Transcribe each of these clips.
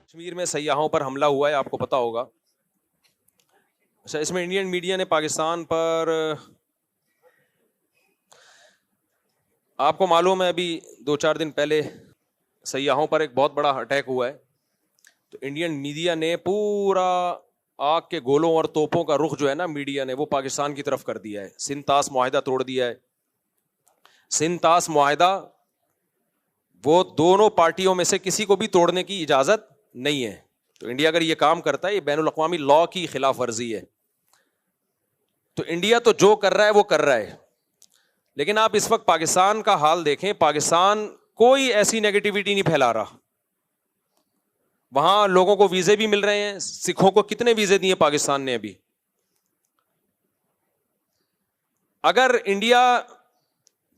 کشمیر میں سیاحوں پر حملہ ہوا ہے، آپ کو پتا ہوگا. اچھا، اس میں انڈین میڈیا نے پاکستان پر، آپ کو معلوم ہے ابھی 2-4 دن پہلے سیاحوں پر ایک بہت بڑا اٹیک ہوا ہے، تو انڈین میڈیا نے پورا آگ کے گولوں اور توپوں کا رخ جو ہے نا میڈیا نے وہ پاکستان کی طرف کر دیا ہے. سنتاس معاہدہ توڑ دیا ہے. سنتاس معاہدہ وہ دونوں پارٹیوں میں سے کسی کو بھی توڑنے کی اجازت نہیں ہے. تو انڈیا اگر یہ کام کرتا ہے، یہ بین الاقوامی لاء کی خلاف ورزی ہے. تو انڈیا تو جو کر رہا ہے وہ کر رہا ہے، لیکن آپ اس وقت پاکستان کا حال دیکھیں. پاکستان کوئی ایسی نیگیٹیوٹی نہیں پھیلا رہا. وہاں لوگوں کو ویزے بھی مل رہے ہیں. سکھوں کو کتنے ویزے دیے پاکستان نے ابھی؟ اگر انڈیا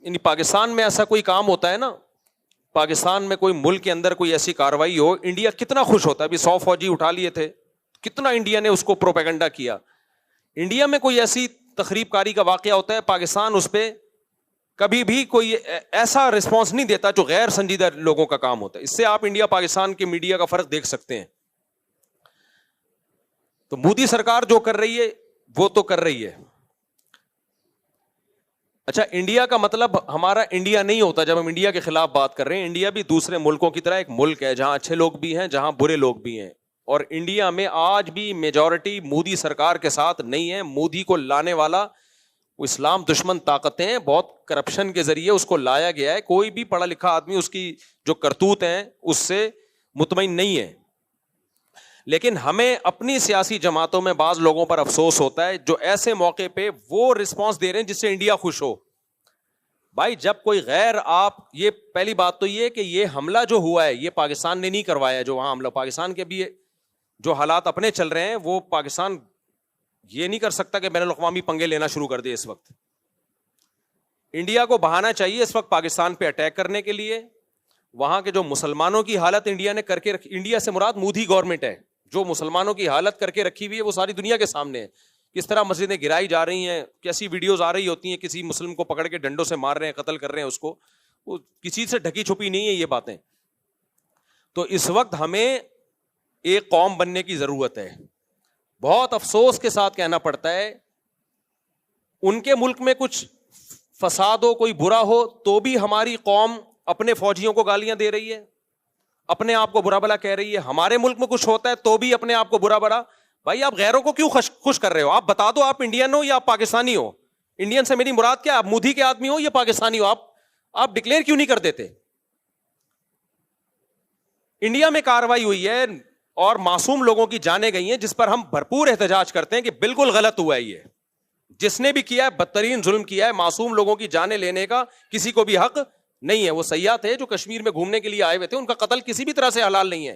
یعنی پاکستان میں ایسا کوئی کام ہوتا ہے نا، پاکستان میں کوئی ملک کے اندر کوئی ایسی کاروائی ہو، انڈیا کتنا خوش ہوتا ہے. ابھی 100 فوجی اٹھا لیے تھے، کتنا انڈیا نے اس کو پروپیگنڈا کیا. انڈیا میں کوئی ایسی تخریب کاری کا واقعہ ہوتا ہے، پاکستان اس پہ کبھی بھی کوئی ایسا رسپانس نہیں دیتا جو غیر سنجیدہ لوگوں کا کام ہوتا ہے. اس سے آپ انڈیا پاکستان کے میڈیا کا فرق دیکھ سکتے ہیں. تو مودی سرکار جو کر رہی ہے وہ تو کر رہی ہے. اچھا، انڈیا کا مطلب ہمارا انڈیا نہیں ہوتا جب ہم انڈیا کے خلاف بات کر رہے ہیں. انڈیا بھی دوسرے ملکوں کی طرح ایک ملک ہے جہاں اچھے لوگ بھی ہیں، جہاں برے لوگ بھی ہیں. اور انڈیا میں آج بھی میجورٹی مودی سرکار کے ساتھ نہیں ہے. مودی کو لانے والا وہ اسلام دشمن طاقتیں ہیں، بہت کرپشن کے ذریعے اس کو لایا گیا ہے. کوئی بھی پڑھا لکھا آدمی اس کی جو کرتوت ہیں اس سے مطمئن نہیں ہے. لیکن ہمیں اپنی سیاسی جماعتوں میں بعض لوگوں پر افسوس ہوتا ہے جو ایسے موقع پہ وہ رسپانس دے رہے ہیں جس سے انڈیا خوش ہو. بھائی جب کوئی غیر، آپ یہ پہلی بات تو یہ کہ یہ حملہ جو ہوا ہے یہ پاکستان نے نہیں کروایا. جو وہاں حملہ پاکستان کے بھی جو حالات اپنے چل رہے ہیں وہ پاکستان یہ نہیں کر سکتا کہ بین الاقوامی پنگے لینا شروع کر دے. اس وقت انڈیا کو بہانا چاہیے اس وقت پاکستان پہ اٹیک کرنے کے لیے. وہاں کے جو مسلمانوں کی حالت انڈیا نے کر کے رکھی، انڈیا سے مراد مودی گورنمنٹ ہے، جو مسلمانوں کی حالت کر کے رکھی ہوئی ہے وہ ساری دنیا کے سامنے ہے. کس طرح مسجدیں گرائی جا رہی ہیں، کیسی ویڈیوز آ رہی ہوتی ہیں، کسی مسلم کو پکڑ کے ڈنڈوں سے مار رہے ہیں، قتل کر رہے ہیں اس کو. وہ کسی سے ڈھکی چھپی نہیں ہے یہ باتیں. تو اس وقت ہمیں ایک قوم بننے کی ضرورت ہے. بہت افسوس کے ساتھ کہنا پڑتا ہے ان کے ملک میں کچھ فساد ہو، کوئی برا ہو، تو بھی ہماری قوم اپنے فوجیوں کو گالیاں دے رہی ہے، اپنے آپ کو برا بلا کہہ رہی ہے. ہمارے ملک میں کچھ ہوتا ہے تو بھی اپنے آپ کو برا بلا. بھائی آپ غیروں کو کیوں خوش کر رہے ہو؟ آپ بتا دو آپ انڈین ہو یا آپ پاکستانی ہو. انڈین سے میری مراد کیا؟ آپ مودی کے آدمی ہو یا پاکستانی ہو؟ آپ ڈکلیئر کیوں نہیں کر دیتے؟ انڈیا میں کاروائی ہوئی ہے اور معصوم لوگوں کی جانیں گئی ہیں جس پر ہم بھرپور احتجاج کرتے ہیں کہ بالکل غلط ہوا ہے. یہ جس نے بھی کیا ہے بدترین ظلم کیا ہے. معصوم لوگوں کی جانیں لینے کا کسی کو بھی حق نہیں ہے. وہ سیاح تھے جو کشمیر میں گھومنے کے لیے آئے ہوئے تھے، ان کا قتل کسی بھی طرح سے حلال نہیں ہے.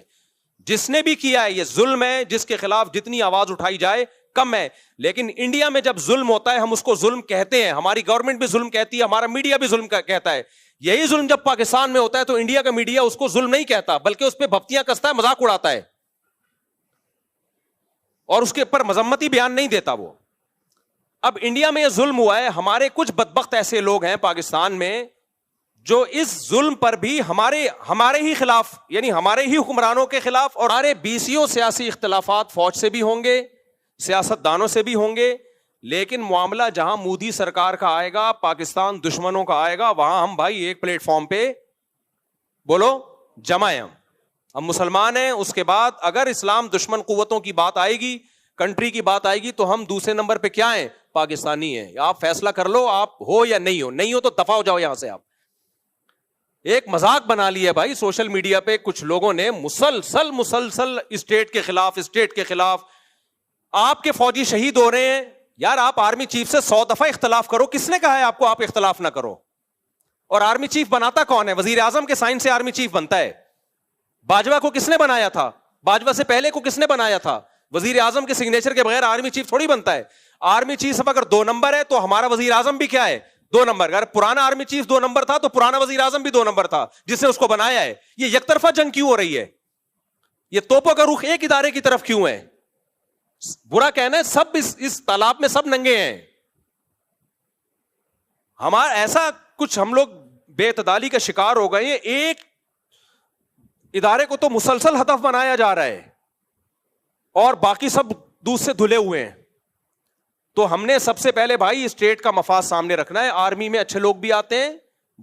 جس نے بھی کیا ہے یہ ظلم ہے، جس کے خلاف جتنی آواز اٹھائی جائے کم ہے. لیکن انڈیا میں جب ظلم ہوتا ہے ہم اس کو ظلم کہتے ہیں، ہماری گورنمنٹ بھی ظلم کہتی ہے، ہمارا میڈیا بھی ظلم کہتا ہے. یہی ظلم جب پاکستان میں ہوتا ہے تو انڈیا کا میڈیا اس کو ظلم نہیں کہتا بلکہ اس پہ بھپتیاں کستا ہے، مذاق اڑاتا ہے اور اس کے اوپر مذمتی بیان نہیں دیتا وہ. اب انڈیا میں یہ ظلم ہوا ہے، ہمارے کچھ بدبخت ایسے لوگ ہیں پاکستان میں جو اس ظلم پر بھی ہمارے ہی خلاف، یعنی ہمارے ہی حکمرانوں کے خلاف، اور ہمارے بیسیوں سیاسی اختلافات فوج سے بھی ہوں گے، سیاست دانوں سے بھی ہوں گے، لیکن معاملہ جہاں مودی سرکار کا آئے گا، پاکستان دشمنوں کا آئے گا، وہاں ہم بھائی ایک پلیٹ فارم پہ بولو جمع ہیں. ہم مسلمان ہیں. اس کے بعد اگر اسلام دشمن قوتوں کی بات آئے گی، کنٹری کی بات آئے گی، تو ہم دوسرے نمبر پہ کیا ہیں؟ پاکستانی ہیں. آپ فیصلہ کر لو، آپ ہو یا نہیں ہو. نہیں ہو تو دفع ہو جاؤ یہاں سے. آپ ایک مذاق بنا لیا بھائی سوشل میڈیا پہ کچھ لوگوں نے، مسلسل اسٹیٹ کے خلاف. آپ کے فوجی شہید ہو رہے ہیں یار، آپ آرمی چیف سے 100 دفعہ اختلاف کرو. کس نے کہا ہے آپ کو آپ اختلاف نہ کرو؟ اور آرمی چیف بناتا کون ہے؟ وزیر اعظم کے سائن سے آرمی چیف بنتا ہے. باجوہ کو کس نے بنایا تھا؟ باجوہ سے پہلے کو کس نے بنایا تھا؟ وزیر اعظم کے سگنیچر کے بغیر آرمی چیف تھوڑی بنتا ہے. آرمی چیف اگر 2 نمبر ہے تو ہمارا وزیر اعظم بھی کیا ہے؟ 2 نمبر. اگر پرانا آرمی چیف 2 نمبر تھا تو پرانا وزیر اعظم بھی 2 نمبر تھا جس نے اس کو بنایا ہے. یہ یک طرفہ جنگ کیوں ہو رہی ہے؟ یہ توپوں کا رخ ایک ادارے کی طرف کیوں ہے؟ برا کہنا ہے سب اس تالاب میں سب ننگے ہیں. ہمارا ایسا کچھ ہم لوگ بے اعتدالی کا شکار ہو گئے ہیں. ادارے کو تو مسلسل ہدف بنایا جا رہا ہے اور باقی سب دودھ سے دھلے ہوئے ہیں. تو ہم نے سب سے پہلے بھائی اسٹیٹ کا مفاد سامنے رکھنا ہے. آرمی میں اچھے لوگ بھی آتے ہیں,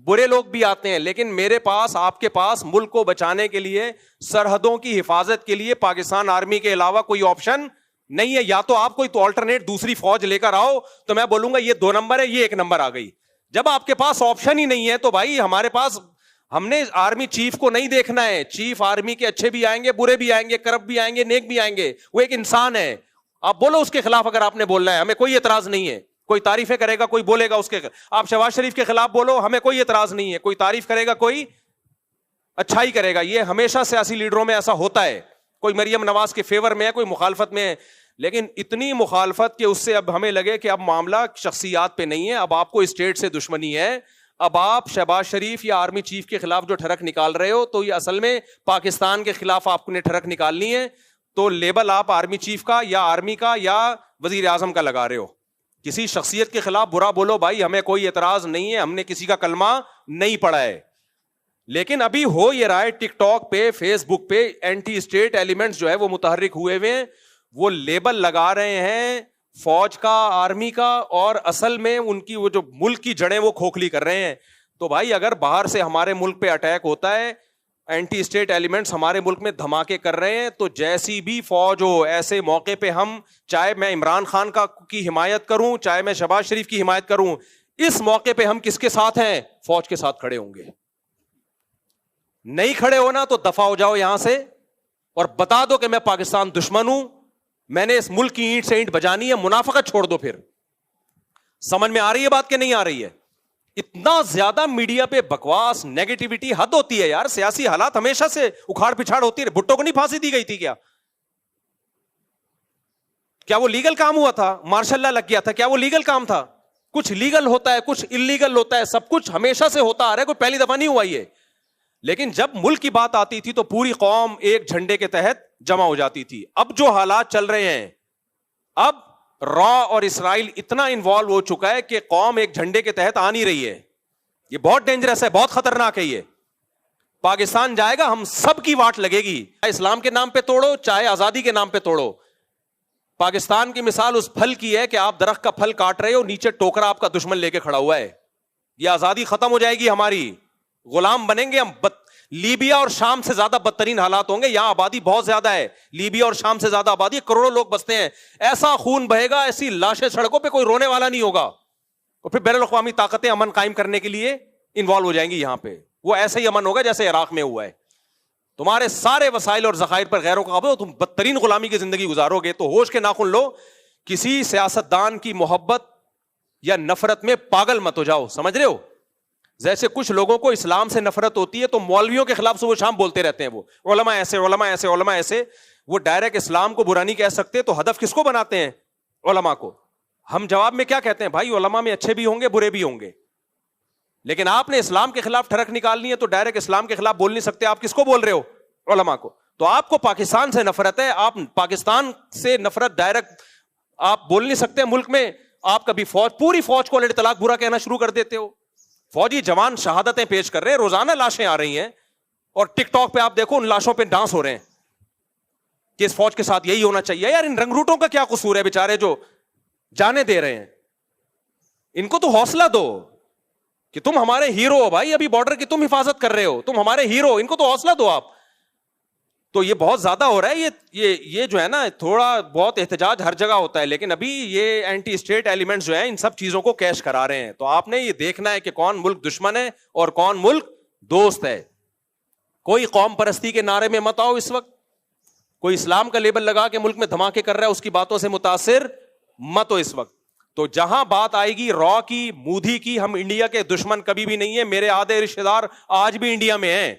برے لوگ بھی آتے ہیں, لیکن میرے پاس, آپ کے پاس ملک کو بچانے کے لیے, سرحدوں کی حفاظت کے لیے پاکستان آرمی کے علاوہ کوئی آپشن نہیں ہے. یا تو آپ کوئی تو آلٹرنیٹ دوسری فوج لے کر آؤ, تو میں بولوں گا یہ 2 نمبر ہے, یہ 1 نمبر آ گئی. جب آپ کے پاس آپشن ہی نہیں ہے تو بھائی ہمارے پاس, ہم نے آرمی چیف کو نہیں دیکھنا ہے. چیف آرمی کے اچھے بھی آئیں گے, برے بھی آئیں گے, کرپٹ بھی آئیں گے, نیک بھی آئیں گے. وہ ایک انسان ہے. آپ بولو اس کے خلاف, اگر آپ نے بولنا ہے, ہمیں کوئی اعتراض نہیں ہے. کوئی تعریفیں کرے گا, کوئی بولے گا اس کے, آپ شہباز شریف کے خلاف بولو, ہمیں کوئی اعتراض نہیں ہے. کوئی تعریف کرے گا, کوئی اچھائی کرے گا. یہ ہمیشہ سیاسی لیڈروں میں ایسا ہوتا ہے. کوئی مریم نواز کے فیور میں ہے, کوئی مخالفت میں ہے, لیکن اتنی مخالفت کہ اس سے اب ہمیں لگے کہ اب معاملہ شخصیات پہ نہیں ہے, اب آپ کو اسٹیٹ سے دشمنی ہے. اب آپ شہباز شریف یا آرمی چیف کے خلاف جو ٹھڑک نکال رہے ہو, تو یہ اصل میں پاکستان کے خلاف آپ نے ٹھڑک نکالنی ہے. تو لیبل آپ آرمی چیف کا یا آرمی کا یا وزیر اعظم کا لگا رہے ہو. کسی شخصیت کے خلاف برا بولو بھائی, ہمیں کوئی اعتراض نہیں ہے, ہم نے کسی کا کلمہ نہیں پڑھا ہے. لیکن ابھی ہو یہ رہا ہے ٹک ٹاک پہ, فیس بک پہ اینٹی اسٹیٹ ایلیمنٹس جو ہے وہ متحرک ہوئے ہوئے ہیں. وہ لیبل لگا رہے ہیں فوج کا, آرمی کا, اور اصل میں ان کی وہ جو ملک کی جڑیں وہ کھوکھلی کر رہے ہیں. تو بھائی اگر باہر سے ہمارے ملک پہ اٹیک ہوتا ہے, اینٹی اسٹیٹ ایلیمنٹس ہمارے ملک میں دھماکے کر رہے ہیں, تو جیسی بھی فوج ہو, ایسے موقع پہ ہم, چاہے میں عمران خان کی حمایت کروں, چاہے میں شہباز شریف کی حمایت کروں, اس موقع پہ ہم کس کے ساتھ ہیں؟ فوج کے ساتھ کھڑے ہوں گے. نہیں کھڑے ہونا تو دفع ہو جاؤ یہاں سے, اور بتا دو کہ میں پاکستان دشمن ہوں, میں نے اس ملک کی اینٹ سے اینٹ بجانی ہے. منافقت چھوڑ دو. پھر سمجھ میں آ رہی ہے بات کہ نہیں آ رہی ہے؟ اتنا زیادہ میڈیا پہ بکواس, نیگیٹیوٹی, حد ہوتی ہے یار. سیاسی حالات ہمیشہ سے اکھاڑ پچھاڑ ہوتی ہے. بھٹو کو نہیں پھانسی دی گئی تھی کیا وہ لیگل کام ہوا تھا؟ مارشل لا لگ گیا تھا, کیا وہ لیگل کام تھا؟ کچھ لیگل ہوتا ہے, کچھ انلیگل ہوتا ہے, سب کچھ ہمیشہ سے ہوتا آ رہا ہے, کوئی پہلی دفعہ نہیں ہوا یہ. لیکن جب ملک کی بات آتی تھی تو پوری قوم ایک جھنڈے کے تحت جمع ہو جاتی تھی. اب جو حالات چل رہے ہیں, اب را اور اسرائیل اتنا انوالو ہو چکا ہے کہ قوم ایک جھنڈے کے تحت آ نہیں رہی ہے. یہ بہت ڈینجرس ہے, بہت خطرناک ہے. یہ پاکستان جائے گا, ہم سب کی واٹ لگے گی, چاہے اسلام کے نام پہ توڑو, چاہے آزادی کے نام پہ توڑو. پاکستان کی مثال اس پھل کی ہے کہ آپ درخت کا پھل کاٹ رہے ہو, نیچے ٹوکرا آپ کا دشمن لے کے کھڑا ہوا ہے. یہ آزادی ختم ہو جائے گی ہماری, غلام بنیں گے ہم. لیبیا اور شام سے زیادہ بدترین حالات ہوں گے. یہاں آبادی بہت زیادہ ہے, لیبیا اور شام سے زیادہ آبادی, کروڑوں لوگ بستے ہیں. ایسا خون بہے گا, ایسی لاشیں سڑکوں پہ, کوئی رونے والا نہیں ہوگا. اور پھر بین الاقوامی طاقتیں امن قائم کرنے کے لیے انوالو ہو جائیں گی یہاں پہ. وہ ایسا ہی امن ہوگا جیسے عراق میں ہوا ہے. تمہارے سارے وسائل اور ذخائر پر غیروں کا قبضہ, تم بدترین غلامی کی زندگی گزارو گے. تو ہوش کے ناخن لو, کسی سیاستدان کی محبت یا نفرت میں پاگل مت ہو جاؤ. سمجھ رہے ہو؟ جیسے کچھ لوگوں کو اسلام سے نفرت ہوتی ہے تو مولویوں کے خلاف صبح شام بولتے رہتے ہیں, وہ علماء ایسے, علماء ایسے, علماء ایسے. وہ ڈائریکٹ اسلام کو برا نہیں کہہ سکتے, تو ہدف کس کو بناتے ہیں؟ علماء کو. ہم جواب میں کیا کہتے ہیں؟ بھائی علماء میں اچھے بھی ہوں گے, برے بھی ہوں گے, لیکن آپ نے اسلام کے خلاف ٹھڑک نکالنی ہے تو ڈائریکٹ اسلام کے خلاف بول نہیں سکتے. آپ کس کو بول رہے ہو؟ علماء کو. تو آپ کو پاکستان سے نفرت ہے, آپ پاکستان سے نفرت ڈائریکٹ آپ بول نہیں سکتے. ملک میں آپ کبھی فوج, پوری فوج کو الٹ طلاق برا کہنا شروع کر دیتے ہو. فوجی جوان شہادتیں پیش کر رہے ہیں, روزانہ لاشیں آ رہی ہیں, اور ٹک ٹاک پہ آپ دیکھو ان لاشوں پہ ڈانس ہو رہے ہیں کہ اس فوج کے ساتھ یہی ہونا چاہیے. یار ان رنگروٹوں کا کیا قصور ہے بیچارے جو جانے دے رہے ہیں؟ ان کو تو حوصلہ دو کہ تم ہمارے ہیرو ہو بھائی, ابھی بارڈر کی تم حفاظت کر رہے ہو, تم ہمارے ہیرو, ان کو تو حوصلہ دو آپ. تو یہ بہت زیادہ ہو رہا ہے. یہ جو ہے نا, تھوڑا بہت احتجاج ہر جگہ ہوتا ہے, لیکن ابھی یہ اینٹی اسٹیٹ ایلیمنٹس جو ہیں ان سب چیزوں کو کیش کرا رہے ہیں. تو آپ نے یہ دیکھنا ہے کہ کون ملک دشمن ہے اور کون ملک دوست ہے. کوئی قوم پرستی کے نعرے میں مت آؤ اس وقت, کوئی اسلام کا لیبل لگا کے ملک میں دھماکے کر رہا ہے اس کی باتوں سے متاثر مت ہو اس وقت. تو جہاں بات آئے گی را کی, مودی کی, ہم انڈیا کے دشمن کبھی بھی نہیں ہے. میرے آدھے رشتہ دار آج بھی انڈیا میں ہیں,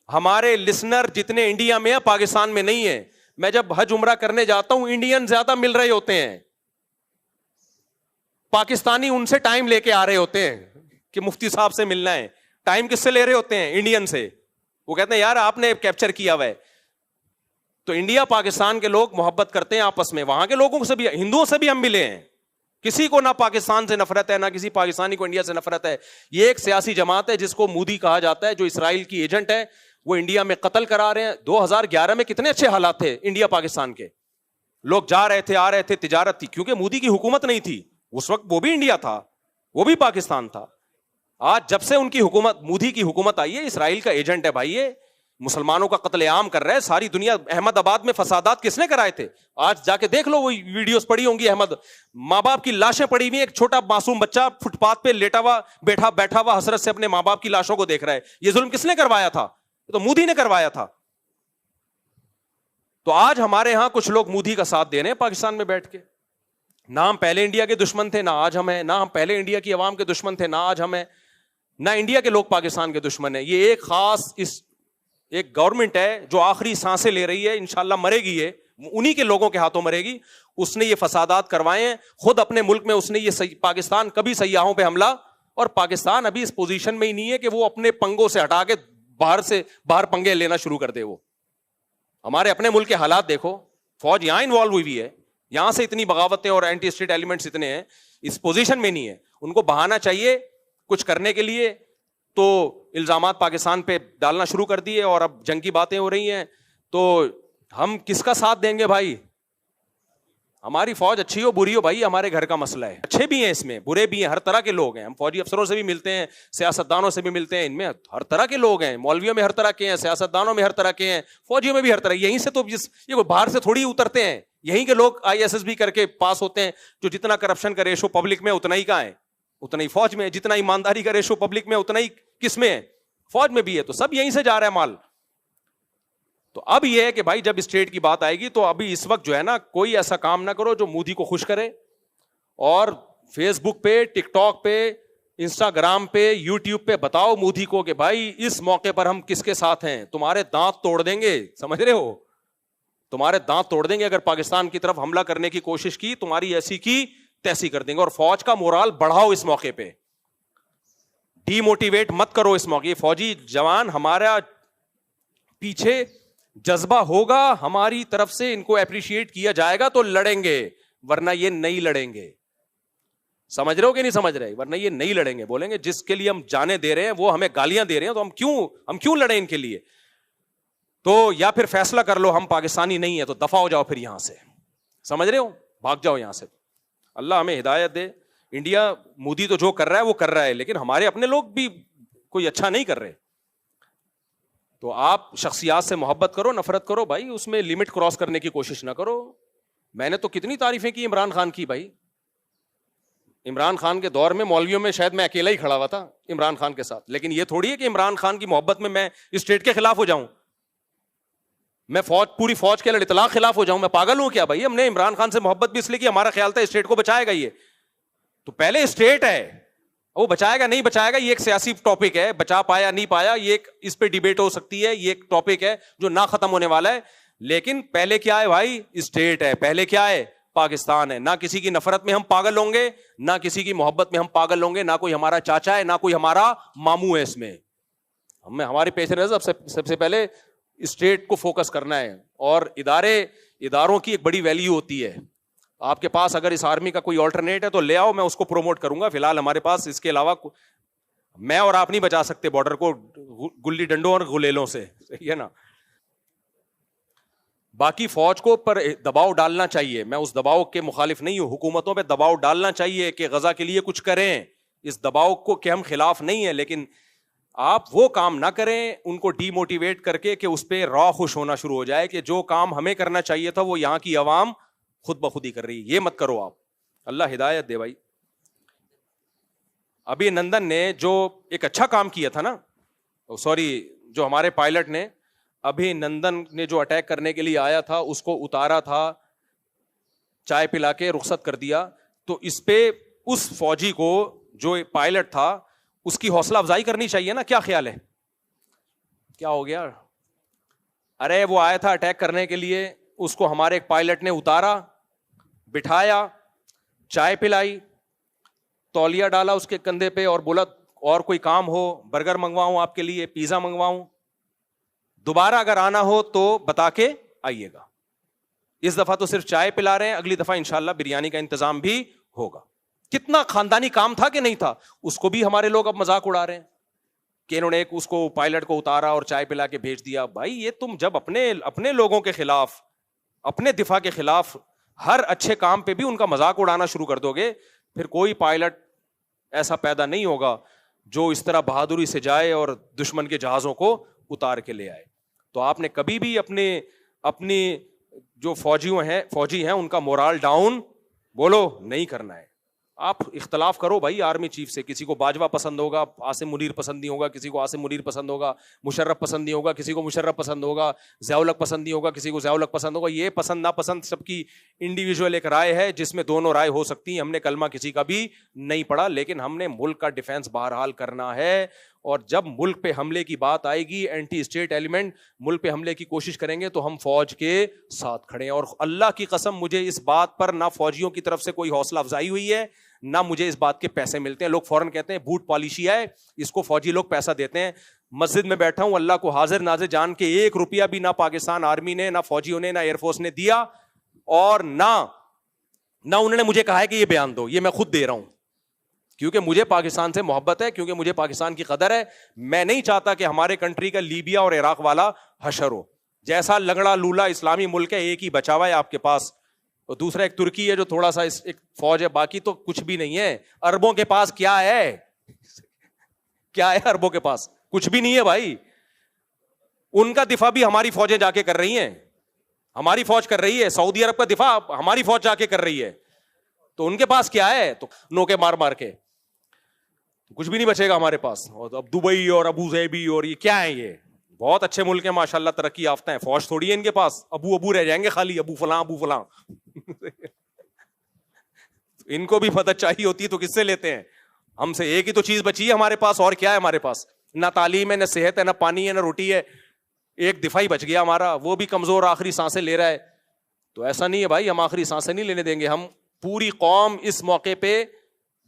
ہمارے لسنر جتنے انڈیا میں ہیں پاکستان میں نہیں ہیں. میں جب حج عمرہ کرنے جاتا ہوں انڈین زیادہ مل رہے ہوتے ہیں, پاکستانی ان سے ٹائم لے کے آ رہے ہوتے ہیں کہ مفتی صاحب سے ملنا ہے. ٹائم کس سے لے رہے ہوتے ہیں؟ انڈین سے. وہ کہتے ہیں یار آپ نے کیپچر کیا ہوا ہے. تو انڈیا پاکستان کے لوگ محبت کرتے ہیں آپس میں, وہاں کے لوگوں سے بھی, ہندوؤں سے بھی ہم ملے ہیں. کسی کو نہ پاکستان سے نفرت ہے, نہ کسی پاکستانی کو انڈیا سے نفرت ہے. یہ ایک سیاسی جماعت ہے جس کو مودی کہا جاتا ہے, جو اسرائیل کی ایجنٹ ہے, وہ انڈیا میں قتل کرا رہے ہیں. 2011 میں کتنے اچھے حالات تھے انڈیا پاکستان کے, لوگ جا رہے تھے, آ رہے تھے, تجارت تھی, کیونکہ مودی کی حکومت نہیں تھی اس وقت. وہ بھی انڈیا تھا, وہ بھی پاکستان تھا. آج جب سے ان کی حکومت, مودی کی حکومت آئی ہے, اسرائیل کا ایجنٹ ہے بھائی, یہ مسلمانوں کا قتل عام کر رہا ہے ساری دنیا. احمد آباد میں فسادات کس نے کرائے تھے؟ آج جا کے دیکھ لو, وہ ویڈیوز پڑی ہوں گی. احمد, ماں باپ کی لاشیں پڑی ہوئی, ایک چھوٹا معصوم بچہ فٹ پاتھ پہ لیٹا ہوا بیٹھا ہوا حسرت سے اپنے ماں باپ کی لاشوں کو دیکھ رہا ہے. یہ ظلم کس نے کروایا تھا؟ تو مودی نے کروایا تھا. تو آج ہمارے ہاں کچھ لوگ مودی کا ساتھ دے رہے ہیں پاکستان میں بیٹھ کے. نہ ہم پہلے انڈیا کے دشمن تھے, نہ آج ہم ہیں. نہ ہم پہلے انڈیا کی عوام کے دشمن تھے, نہ آج ہم ہیں. نہ انڈیا کے لوگ پاکستان کے دشمن ہیں. یہ ایک خاص ایک گورنمنٹ ہے جو آخری سانسیں لے رہی ہے, انشاءاللہ مرے گی, یہ انہی کے لوگوں کے ہاتھوں مرے گی. اس نے یہ فسادات کروائے ہیں خود اپنے ملک میں. اس نے یہ پاکستان کبھی سیاحوں پہ حملہ, اور پاکستان ابھی اس پوزیشن میں ہی نہیں ہے کہ وہ اپنے پنگوں سے ہٹا کے باہر پنگے لینا شروع کر دے. وہ ہمارے اپنے ملک کے حالات دیکھو, فوج یہاں انوالو ہوئی ہے, یہاں سے اتنی بغاوتیں اور اینٹی اسٹیٹ ایلیمنٹس اتنے ہیں, اس پوزیشن میں نہیں ہے. ان کو بہانا چاہیے کچھ کرنے کے لیے, تو الزامات پاکستان پہ ڈالنا شروع کر دیے, اور اب جنگ کی باتیں ہو رہی ہیں. تو ہم کس کا ساتھ دیں گے بھائی؟ ہماری فوج اچھی ہو بری ہو بھائی, ہمارے گھر کا مسئلہ ہے. اچھے بھی ہیں اس میں, برے بھی ہیں, ہر طرح کے لوگ ہیں. ہم فوجی افسروں سے بھی ملتے ہیں, سیاستدانوں سے بھی ملتے ہیں, ان میں ہر طرح کے لوگ ہیں. مولویوں میں ہر طرح کے ہیں, سیاستدانوں میں ہر طرح کے ہیں, فوجیوں میں بھی ہر طرح. یہیں سے تو یہ باہر سے تھوڑی اترتے ہیں, یہیں کے لوگ ISSB کر کے پاس ہوتے ہیں. جو جتنا کرپشن کا ریشو پبلک میں اتنا ہی کا ہے, اتنا ہی فوج میں. جتنا ایمانداری کا ریشو پبلک میں اتنا ہی کس میں ہے؟ فوج میں بھی ہے. تو سب یہیں سے جا رہا ہے مال. تو اب یہ ہے کہ بھائی جب اسٹیٹ کی بات آئے گی تو ابھی اس وقت جو ہے نا, کوئی ایسا کام نہ کرو جو مودی کو خوش کرے. اور فیس بک پہ, ٹک ٹاک پہ, انسٹاگرام پہ, یوٹیوب پہ بتاؤ مودی کو کہ بھائی اس موقع پر ہم کس کے ساتھ ہیں. تمہارے دانت توڑ دیں گے, سمجھ رہے ہو, تمہارے دانت توڑ دیں گے اگر پاکستان کی طرف حملہ کرنے کی کوشش کی. تمہاری ایسی کی تیسی کر دیں گے. اور فوج کا مورال بڑھاؤ اس موقع پہ, ڈی موٹیویٹ مت کرو اس موقع. فوجی جوان ہمارا پیچھے جذبہ ہوگا ہماری طرف سے, ان کو اپریشیٹ کیا جائے گا تو لڑیں گے, ورنہ یہ نہیں لڑیں گے. سمجھ رہے ہو کہ نہیں سمجھ رہے؟ ورنہ یہ نہیں لڑیں گے. بولیں گے جس کے لیے ہم جانے دے رہے ہیں وہ ہمیں گالیاں دے رہے ہیں, تو ہم کیوں لڑیں ان کے لیے؟ تو یا پھر فیصلہ کر لو ہم پاکستانی نہیں ہیں, تو دفع ہو جاؤ پھر یہاں سے. سمجھ رہے ہو, بھاگ جاؤ یہاں سے. اللہ ہمیں ہدایت دے. انڈیا, مودی تو جو کر رہا ہے وہ کر رہا ہے, لیکن ہمارے اپنے لوگ بھی کوئی اچھا نہیں کر رہے. تو آپ شخصیات سے محبت کرو, نفرت کرو بھائی, اس میں لمٹ کراس کرنے کی کوشش نہ کرو. میں نے تو کتنی تعریفیں کی عمران خان کی بھائی. عمران خان کے دور میں مولویوں میں شاید میں اکیلا ہی کھڑا ہوا تھا عمران خان کے ساتھ. لیکن یہ تھوڑی ہے کہ عمران خان کی محبت میں اسٹیٹ کے خلاف ہو جاؤں, میں پوری فوج کے اطلاق خلاف ہو جاؤں. میں پاگل ہوں کیا بھائی؟ ہم نے عمران خان سے محبت بھی اس لیے کی, ہمارا خیال تھا اسٹیٹ کو بچائے گا. یہ تو پہلے اسٹیٹ ہے, وہ بچائے گا نہیں بچائے گا یہ ایک سیاسی ٹاپک ہے. بچا پایا نہیں پایا یہ ایک, اس پہ ڈیبیٹ ہو سکتی ہے, یہ ایک ٹاپک ہے جو نہ ختم ہونے والا ہے. لیکن پہلے کیا ہے بھائی؟ اسٹیٹ ہے. پہلے کیا ہے؟ پاکستان ہے. نہ کسی کی نفرت میں ہم پاگل ہوں گے, نہ کسی کی محبت میں ہم پاگل ہوں گے. نہ کوئی ہمارا چاچا ہے, نہ کوئی ہمارا ماموں ہے. اس میں ہمارے پیش نظر سب سے پہلے اسٹیٹ کو فوکس کرنا ہے. اور اداروں کی ایک بڑی ویلیو ہوتی ہے. آپ کے پاس اگر اس آرمی کا کوئی آلٹرنیٹ ہے تو لے آؤ, میں اس کو پروموٹ کروں گا. فی الحال ہمارے پاس اس کے علاوہ میں اور آپ نہیں بچا سکتے بارڈر کو گلی ڈنڈوں اور غلیلوں سے, صحیح ہے نا. باقی فوج کو پر دباؤ ڈالنا چاہیے, میں اس دباؤ کے مخالف نہیں ہوں. حکومتوں پہ دباؤ ڈالنا چاہیے کہ غزہ کے لیے کچھ کریں. اس دباؤ کو کہ ہم خلاف نہیں ہیں, لیکن آپ وہ کام نہ کریں ان کو ڈی موٹیویٹ کر کے کہ اس پہ راہ خوش ہونا شروع ہو جائے کہ جو کام ہمیں کرنا چاہیے تھا وہ یہاں کی عوام خود بخود ہی کر رہی. یہ مت کرو آپ, اللہ ہدایت دے بھائی. ابھی نندن نے جو ایک اچھا کام کیا تھا نا, جو ہمارے پائلٹ نے, ابھی نندن نے جو اٹیک کرنے کے لیے آیا تھا اس کو اتارا تھا, چائے پلا کے رخصت کر دیا. تو اس پہ اس فوجی کو جو پائلٹ تھا اس کی حوصلہ افزائی کرنی چاہیے نا. کیا خیال ہے؟ کیا ہو گیا؟ ارے وہ آیا تھا اٹیک کرنے کے لیے, اس کو ہمارے ایک پائلٹ نے اتارا, بٹھایا, چائے پلائی, تولیہ ڈالا اس کے کندھے پہ اور بولا اور کوئی کام ہو, برگر منگواؤں آپ کے لیے, پیزا منگواؤں, دوبارہ اگر آنا ہو تو بتا کے آئیے گا. اس دفعہ تو صرف چائے پلا رہے ہیں, اگلی دفعہ انشاءاللہ بریانی کا انتظام بھی ہوگا. کتنا خاندانی کام تھا کہ نہیں تھا؟ اس کو بھی ہمارے لوگ اب مذاق اڑا رہے ہیں. کہ انہوں نے ایک اس کو پائلٹ کو اتارا اور چائے پلا کے بھیج دیا. بھائی یہ تم جب اپنے لوگوں کے خلاف, اپنے دفاع کے خلاف ہر اچھے کام پہ بھی ان کا مذاق اڑانا شروع کر دو گے, پھر کوئی پائلٹ ایسا پیدا نہیں ہوگا جو اس طرح بہادری سے جائے اور دشمن کے جہازوں کو اتار کے لے آئے. تو آپ نے کبھی بھی اپنی جو فوجی ہیں ان کا مورال ڈاؤن بولو نہیں کرنا ہے. آپ اختلاف کرو بھائی آرمی چیف سے, کسی کو باجوہ پسند ہوگا, عاصم منیر پسند نہیں ہوگا, کسی کو عاصم منیر پسند ہوگا, مشرف پسند نہیں ہوگا, کسی کو مشرف پسند ہوگا, ضیاء الحق پسند نہیں ہوگا, کسی کو ضیاء الحق پسند ہوگا. یہ پسند ناپسند سب کی انڈیویجول ایک رائے ہے جس میں دونوں رائے ہو سکتی ہیں. ہم نے کلمہ کسی کا بھی نہیں پڑھا, لیکن ہم نے ملک کا ڈیفینس بہرحال کرنا ہے. اور جب ملک پہ حملے کی بات آئے گی, اینٹی اسٹیٹ ایلیمنٹ ملک پہ حملے کی کوشش کریں گے تو ہم فوج کے ساتھ کھڑے ہیں. اور اللہ کی قسم مجھے اس بات پر نہ فوجیوں کی طرف سے کوئی حوصلہ افزائی ہوئی ہے, نہ مجھے اس بات کے پیسے ملتے ہیں. لوگ فوراً کہتے ہیں بوٹ پالیشی ہے, اس کو فوجی لوگ پیسہ دیتے ہیں. مسجد میں بیٹھا ہوں, اللہ کو حاضر ناظر جان کے 1 روپیہ بھی نہ پاکستان آرمی نے, نہ فوجیوں نے, نہ ایئر فورس نے دیا, اور نہ انہوں نے مجھے کہا ہے کہ یہ بیان دو. یہ میں خود دے رہا ہوں کیونکہ مجھے پاکستان سے محبت ہے, کیونکہ مجھے پاکستان کی قدر ہے. میں نہیں چاہتا کہ ہمارے کنٹری کا لیبیا اور عراق والا حشر ہو. جیسا لنگڑا لولا اسلامی ملک ہے, ایک ہی بچا ہوا ہے آپ کے پاس, اور دوسرا ایک ترکی ہے جو تھوڑا سا ایک فوج ہے, باقی تو کچھ بھی نہیں ہے. اربوں کے پاس کیا ہے, کیا ہے اربوں کے پاس؟ کچھ بھی نہیں ہے بھائی. ان کا دفاع بھی ہماری فوجیں جا کے کر رہی ہیں, ہماری فوج کر رہی ہے. سعودی عرب کا دفاع ہماری فوج جا کے کر رہی ہے, تو ان کے پاس کیا ہے؟ تو نوکے مار مار کے کچھ بھی نہیں بچے گا ہمارے پاس. اور اب دبئی اور ابو ظہبی اور یہ کیا ہے, یہ بہت اچھے ملک ہیں ماشاءاللہ, ترقی یافتہ ہیں, فوج تھوڑی ہے ان کے پاس. ابو رہ جائیں گے خالی, ابو فلاں. ان کو بھی مدد چاہیے ہوتی ہے تو کس سے لیتے ہیں؟ ہم سے ایک ہی تو چیز بچی ہے ہمارے پاس, اور کیا ہے ہمارے پاس؟ نہ تعلیم ہے, نہ صحت ہے, نہ پانی ہے, نہ روٹی ہے. ایک دفاعی بچ گیا ہمارا, وہ بھی کمزور آخری سانسیں لے رہا ہے. تو ایسا نہیں ہے بھائی, ہم آخری سانسیں نہیں لینے دیں گے. ہم پوری قوم اس موقع پہ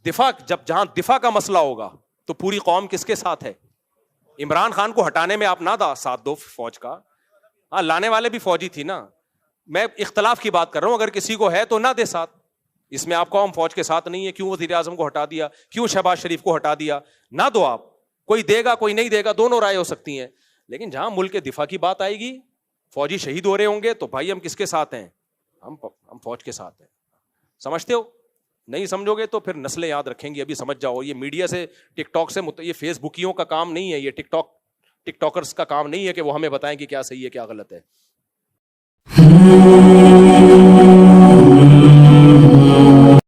دفاع, جہاں دفاع کا مسئلہ ہوگا تو پوری قوم کس کے ساتھ ہے؟ عمران خان کو ہٹانے میں آپ نہ ساتھ دو فوج کا, ہاں لانے والے بھی فوجی تھی نا. میں اختلاف کی بات کر رہا ہوں, اگر کسی کو ہے تو نہ دے ساتھ. اس میں آپ قوم فوج کے ساتھ نہیں ہے, کیوں وزیر اعظم کو ہٹا دیا, کیوں شہباز شریف کو ہٹا دیا؟ نہ دو آپ, کوئی دے گا کوئی نہیں دے گا, دونوں رائے ہو سکتی ہیں. لیکن جہاں ملک کے دفاع کی بات آئے گی, فوجی شہید ہو رہے ہوں گے, تو بھائی ہم کس کے ساتھ ہیں؟ ہم فوج کے ساتھ ہیں. سمجھتے ہو؟ نہیں سمجھو گے تو پھر نسلیں یاد رکھیں گی. ابھی سمجھ جاؤ, یہ میڈیا سے, ٹک ٹاک سے, یہ فیس بکیوں کا کام نہیں ہے, یہ ٹک ٹاکرز کا کام نہیں ہے کہ وہ ہمیں بتائیں کہ کیا صحیح ہے کیا غلط ہے.